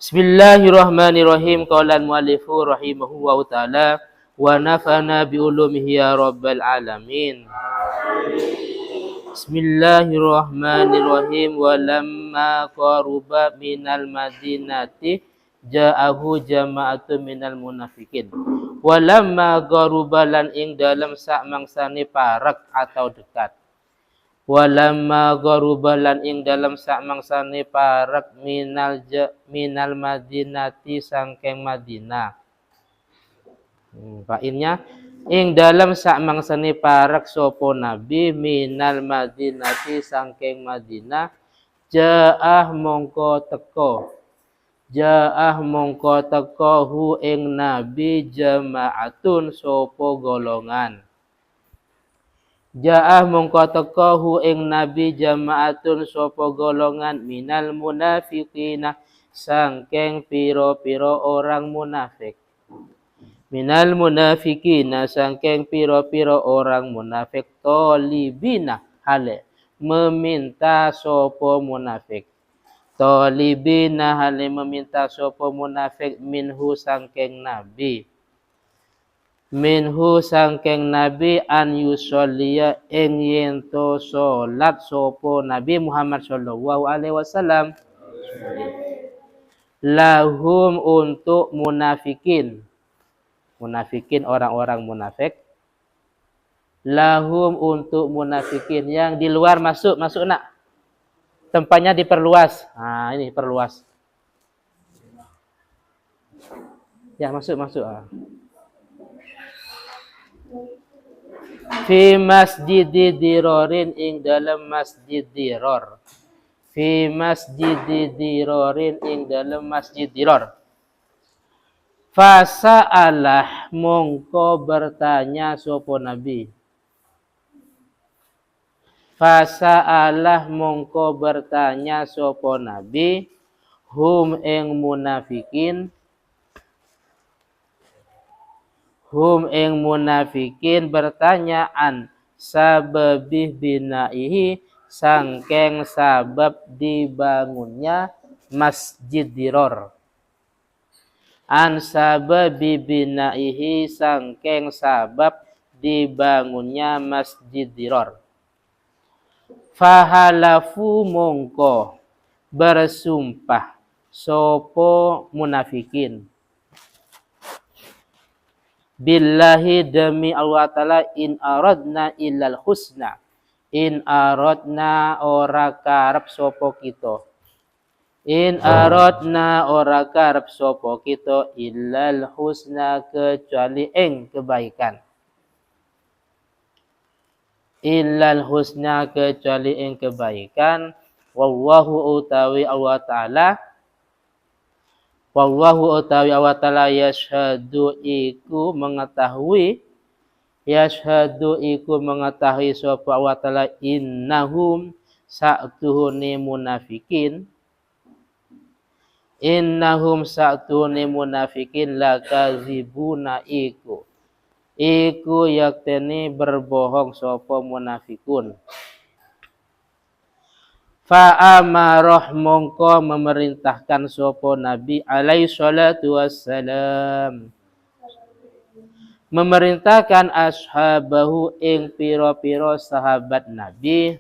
Bismillahirrahmanirrahim. Qala al-muallifu rahimahullahu ta'ala wa nafa'na bi ulumihi ya rabbal alamin. Bismillahirrahmanirrahim. Wa lamma qaruba minal madinati ja'ahu jama'atun minal munafikin. Wa lamma qaruba lan ing dalam sak mangsane parak atau dekat. Walamma gharuba lan ing dalam sak mangsane parak minal madinati sangkeng Madinah. Fainnya ing dalam sak mangsane parak sapa nabi minal madinati sangkeng Madinah ja'ah mongko teko hu ing nabi jama'atun sapa golongan. Ja'ah mongko teko hu ing nabi jama'atun sapa golongan minal munafiqina sangkeng piro-piro orang munafik. Minal munafiqina sangkeng piro-piro orang munafik tolibina hale meminta sapa munafik. Tolibina hale meminta sapa munafik minhu sangkeng nabi. Minhu sangkeng nabi an yusolliya ing yento salat sopo Nabi Muhammad sallallahu alaihi wasallam lahum untuk munafikin orang-orang munafik, lahum untuk munafikin yang di luar masuk nak, tempatnya diperluas. Nah ini perluas ya, masuk fi masjid dirorin ing dalam masjid diror. Fi masjid dirorin ing dalam masjid diror. Fasa'alah mongko bertanya sopo nabi. Fasa'alah mongko bertanya sopo nabi hum ing munafikin. Hum ing munafikin bertanyaan sababih binaihi sangkeng sabab dibangunnya masjid diror. An sababi binaihi sangkeng sabab dibangunnya masjid diror. Fahalafu mongko bersumpah sopo munafikin. Billahi demi Allah Ta'ala in aradna illal husna. In aradna ora karep sopo kita. In aradna ora karep sopo kita illal husna kecuali ing kebaikan. Illal husna kecuali ing kebaikan. Wallahu utawi Allah Ta'ala. Wallahu utawi Allah Ta'ala yashhadu iku mengetahui sapa Allah Ta'ala innahum sa'tuhuni munafikin lakazibuna iku yakteni berbohong sapa munafikun. Fa'amarah mongko memerintahkan sopo Nabi alaihi salatu wassalam. Memerintahkan ashabahu ing piro-piro sahabat Nabi.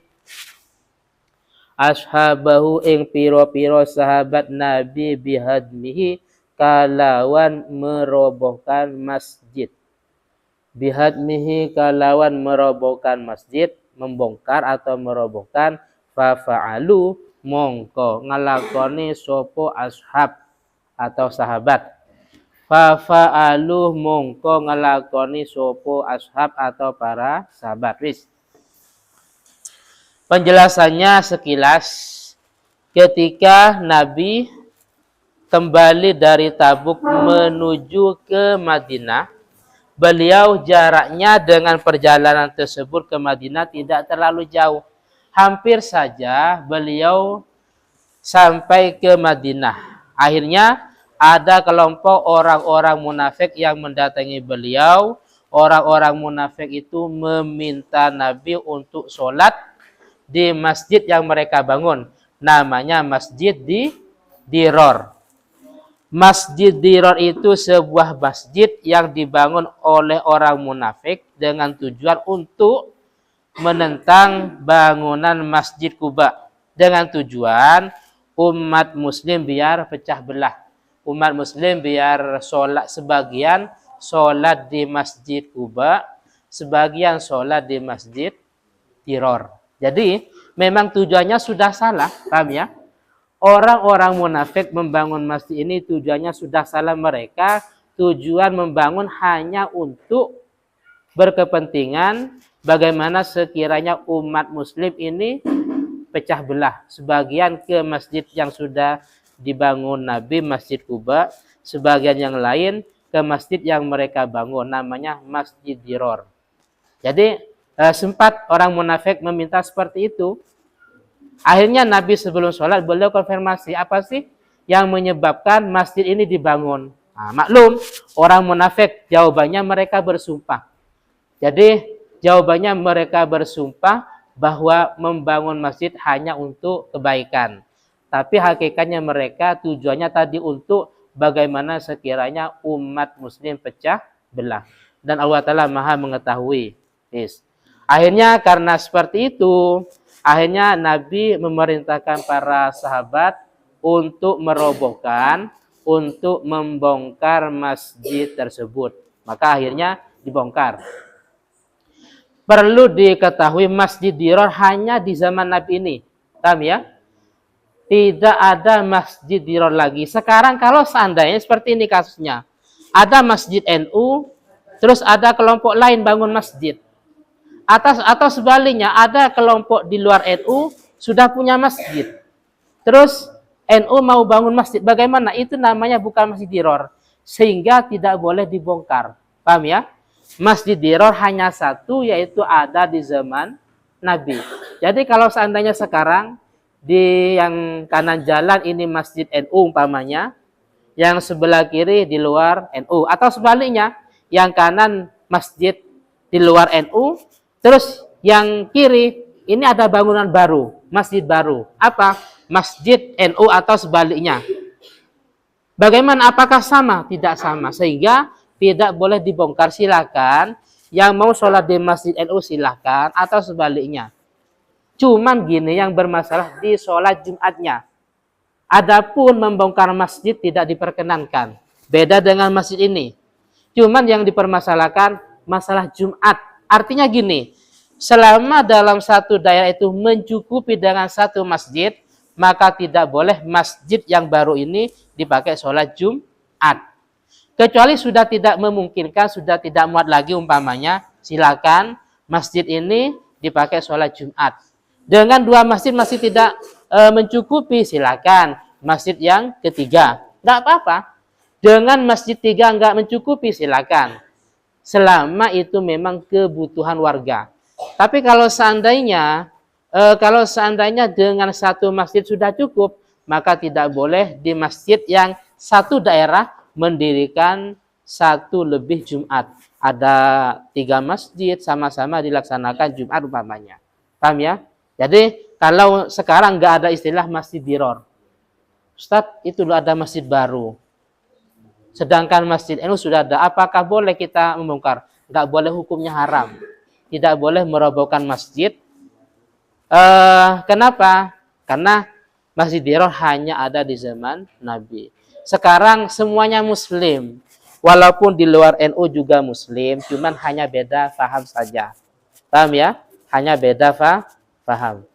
Ashabahu ing piro-piro sahabat Nabi bihadmihi kalawan merobohkan masjid. Bihadmihi kalawan merobohkan masjid, membongkar atau merobohkan. Fa'alu mongko ngelakoni sopo ashab atau sahabat. Fa'alu mongko ngelakoni sopo ashab atau para sahabat. Wis. Penjelasannya sekilas, ketika Nabi kembali dari Tabuk menuju ke Madinah, beliau jaraknya dengan perjalanan tersebut ke Madinah tidak terlalu jauh. Hampir saja beliau sampai ke Madinah. Akhirnya ada kelompok orang-orang munafik yang mendatangi beliau. Orang-orang munafik itu meminta Nabi untuk sholat di masjid yang mereka bangun. Namanya Masjid Diror. Masjid Dirar itu sebuah masjid yang dibangun oleh orang munafik dengan tujuan untuk menentang bangunan Masjid Kuba. Dengan tujuan umat muslim biar pecah belah. Umat muslim biar sebagian sholat di Masjid Kuba, sebagian sholat di Masjid Dirar. Jadi memang tujuannya sudah salah, paham ya? Orang-orang munafik membangun masjid ini tujuannya sudah salah mereka. Tujuan membangun hanya untuk berkepentingan bagaimana sekiranya umat muslim ini pecah belah. Sebagian ke masjid yang sudah dibangun Nabi, Masjid Kuba. Sebagian yang lain ke masjid yang mereka bangun, namanya Masjid Dirar. Jadi sempat orang munafik meminta seperti itu. Akhirnya Nabi sebelum sholat beliau konfirmasi apa sih yang menyebabkan masjid ini dibangun. Nah, maklum orang munafik jawabannya mereka bersumpah. Jadi jawabannya mereka bersumpah bahwa membangun masjid hanya untuk kebaikan. Tapi hakikatnya mereka tujuannya tadi untuk bagaimana sekiranya umat muslim pecah belah. Dan Allah Ta'ala maha mengetahui. Akhirnya karena seperti itu, akhirnya Nabi memerintahkan para sahabat untuk merobohkan, untuk membongkar masjid tersebut. Maka akhirnya dibongkar. Perlu diketahui Masjid Dirar hanya di zaman Nabi ini. Paham ya? Tidak ada Masjid Dirar lagi. Sekarang kalau seandainya seperti ini kasusnya. Ada Masjid NU, terus ada kelompok lain bangun masjid. Atau sebaliknya ada kelompok di luar NU sudah punya masjid. Terus NU mau bangun masjid. Bagaimana? Itu namanya bukan Masjid Dirar. Sehingga tidak boleh dibongkar. Paham ya? Masjid Dirar hanya satu, yaitu ada di zaman Nabi. Jadi kalau seandainya sekarang di yang kanan jalan ini Masjid NU umpamanya, yang sebelah kiri di luar NU. Atau sebaliknya, yang kanan masjid di luar NU, terus yang kiri ini ada bangunan baru, masjid baru. Apa? Masjid NU atau sebaliknya. Bagaimana? Apakah sama? Tidak sama. Sehingga tidak boleh dibongkar. Silakan. Yang mau sholat di masjid NU silakan. Atau sebaliknya. Cuman gini yang bermasalah di sholat Jumatnya. Adapun membongkar masjid tidak diperkenankan. Beda dengan masjid ini. Cuman yang dipermasalahkan masalah Jumat. Artinya gini, selama dalam satu daerah itu mencukupi dengan satu masjid, maka tidak boleh masjid yang baru ini dipakai sholat Jumat. Kecuali sudah tidak memungkinkan, sudah tidak muat lagi umpamanya, silakan masjid ini dipakai sholat Jumat. Dengan dua masjid masih tidak mencukupi, silakan masjid yang ketiga. Tidak apa-apa. Dengan masjid tiga enggak mencukupi, silakan. Selama itu memang kebutuhan warga. Tapi kalau seandainya dengan satu masjid sudah cukup, maka tidak boleh di masjid yang satu daerah mendirikan satu lebih Jumat. Ada 3 masjid sama-sama dilaksanakan Jumat umpamanya. Paham ya? Jadi kalau sekarang nggak ada istilah Masjid Dirar. Ustadz, itu ada masjid baru. Sedangkan Masjid NU sudah ada. Apakah boleh kita membongkar? Nggak boleh, hukumnya haram. Tidak boleh merobohkan masjid. Kenapa? Karena Masjid Dirar hanya ada di zaman Nabi. Sekarang semuanya Muslim. Walaupun di luar NU juga Muslim. Cuman hanya beda paham saja. Paham ya? Hanya beda paham.